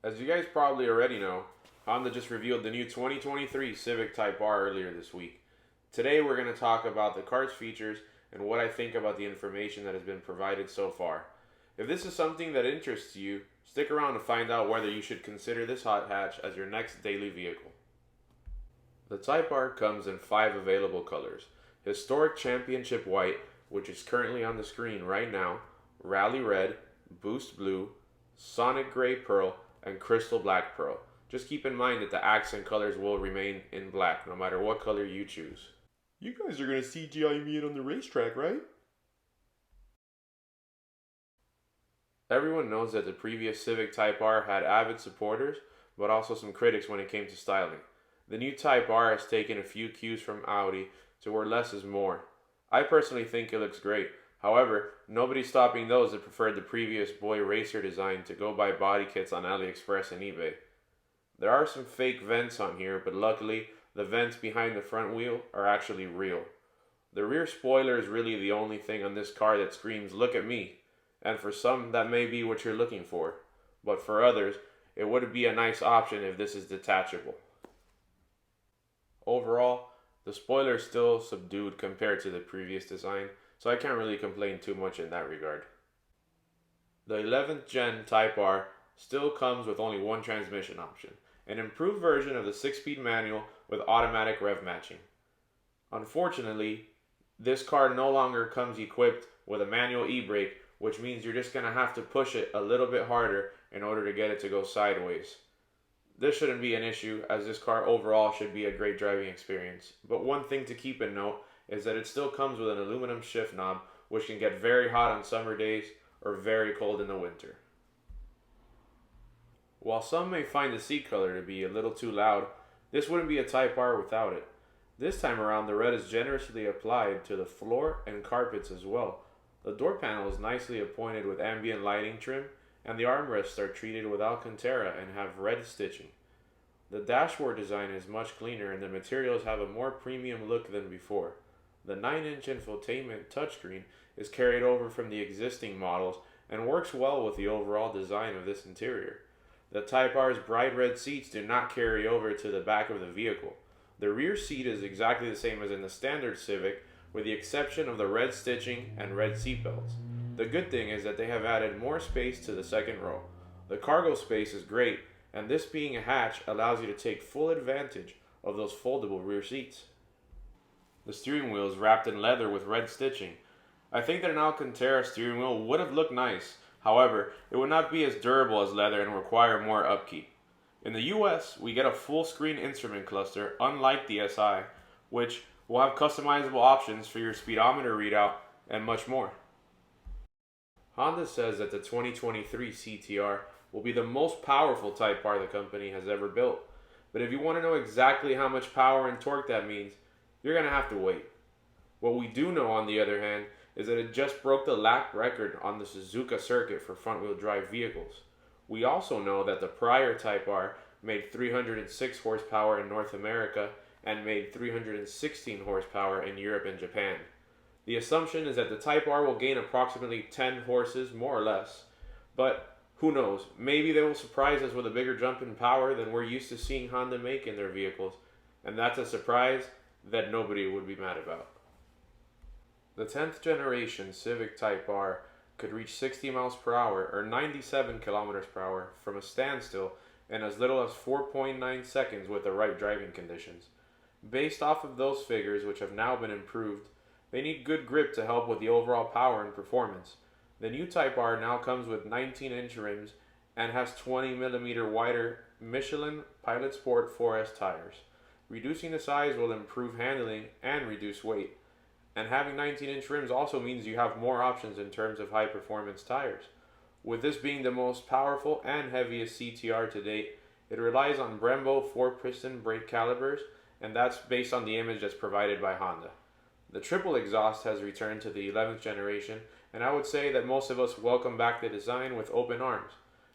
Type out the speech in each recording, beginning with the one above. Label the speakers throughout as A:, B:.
A: As you guys probably already know, Honda just revealed the new 2023 Civic Type R earlier this week. Today we're going to talk about the car's features and what I think about the information that has been provided so far. If this is something that interests you, stick around to find out whether you should consider this hot hatch as your next daily vehicle. The Type R comes in 5 available colors: Historic Championship White, which is currently on the screen right now, Rally Red, Boost Blue, Sonic Gray Pearl, and Crystal Black Pearl. Just keep in mind that the accent colors will remain in black no matter what color you choose. You guys are going to CGI me in on the racetrack, right? Everyone knows that the previous Civic Type R had avid supporters, but also some critics when it came to styling. The new Type R has taken a few cues from Audi to where less is more. I personally think it looks great. However, nobody's stopping those that preferred the previous boy racer design to go buy body kits on AliExpress and eBay. There are some fake vents on here, but luckily, the vents behind the front wheel are actually real. The rear spoiler is really the only thing on this car that screams, "Look at me," and for some that may be what you're looking for, but for others, it would be a nice option if this is detachable. Overall, the spoiler is still subdued compared to the previous design, so I can't really complain too much in that regard. The 11th gen Type R still comes with only one transmission option, an improved version of the 6-speed manual with automatic rev matching. Unfortunately, this car no longer comes equipped with a manual e-brake, which means you're just going to have to push it a little bit harder in order to get it to go sideways. This shouldn't be an issue, as this car overall should be a great driving experience. But one thing to keep in note is that it still comes with an aluminum shift knob, which can get very hot on summer days or very cold in the winter. While some may find the seat color to be a little too loud, this wouldn't be a Type R without it. This time around, the red is generously applied to the floor and carpets as well. The door panel is nicely appointed with ambient lighting trim, and the armrests are treated with Alcantara and have red stitching. The dashboard design is much cleaner and the materials have a more premium look than before. The 9-inch infotainment touchscreen is carried over from the existing models and works well with the overall design of this interior. The Type R's bright red seats do not carry over to the back of the vehicle. The rear seat is exactly the same as in the standard Civic, with the exception of the red stitching and red seatbelts. The good thing is that they have added more space to the second row. The cargo space is great, and this being a hatch allows you to take full advantage of those foldable rear seats. The steering wheel is wrapped in leather with red stitching. I think that an Alcantara steering wheel would have looked nice, however, it would not be as durable as leather and require more upkeep. In the US, we get a full screen instrument cluster unlike the SI, which will have customizable options for your speedometer readout and much more. Honda says that the 2023 CTR will be the most powerful Type R the company has ever built. But if you want to know exactly how much power and torque that means, you're going to have to wait. What we do know, on the other hand, is that it just broke the lap record on the Suzuka circuit for front-wheel drive vehicles. We also know that the prior Type R made 306 horsepower in North America and made 316 horsepower in Europe and Japan. The assumption is that the Type R will gain approximately 10 horses, more or less, but who knows, maybe they will surprise us with a bigger jump in power than we're used to seeing Honda make in their vehicles, and that's a surprise that nobody would be mad about. The 10th generation Civic Type R could reach 60 miles per hour or 97 kilometers per hour from a standstill in as little as 4.9 seconds with the right driving conditions. Based off of those figures, which have now been improved, they need good grip to help with the overall power and performance. The new Type R now comes with 19-inch rims and has 20mm wider Michelin Pilot Sport 4S tires. Reducing the size will improve handling and reduce weight. And having 19-inch rims also means you have more options in terms of high-performance tires. With this being the most powerful and heaviest CTR to date, it relies on Brembo 4-piston brake calipers, and that's based on the image that's provided by Honda. The triple exhaust has returned to the 11th generation, and I would say that most of us welcome back the design with open arms.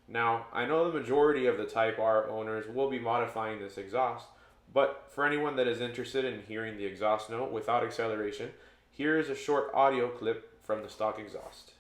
A: Now, I know the majority of the Type R owners will be modifying this exhaust, but for anyone that is interested in hearing the exhaust note without acceleration, here is a short audio clip from the stock exhaust.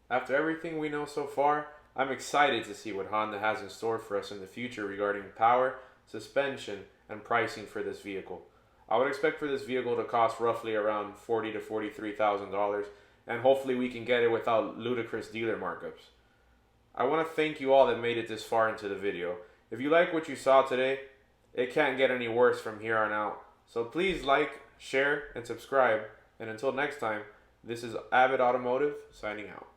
A: After everything we know so far, I'm excited to see what Honda has in store for us in the future regarding power, suspension, and pricing for this vehicle. I would expect for this vehicle to cost roughly around $40,000 to $43,000, and hopefully we can get it without ludicrous dealer markups. I want to thank you all that made it this far into the video. If you like what you saw today, it can't get any worse from here on out. So please like, share, and subscribe. And until next time, this is Avid Automotive signing out.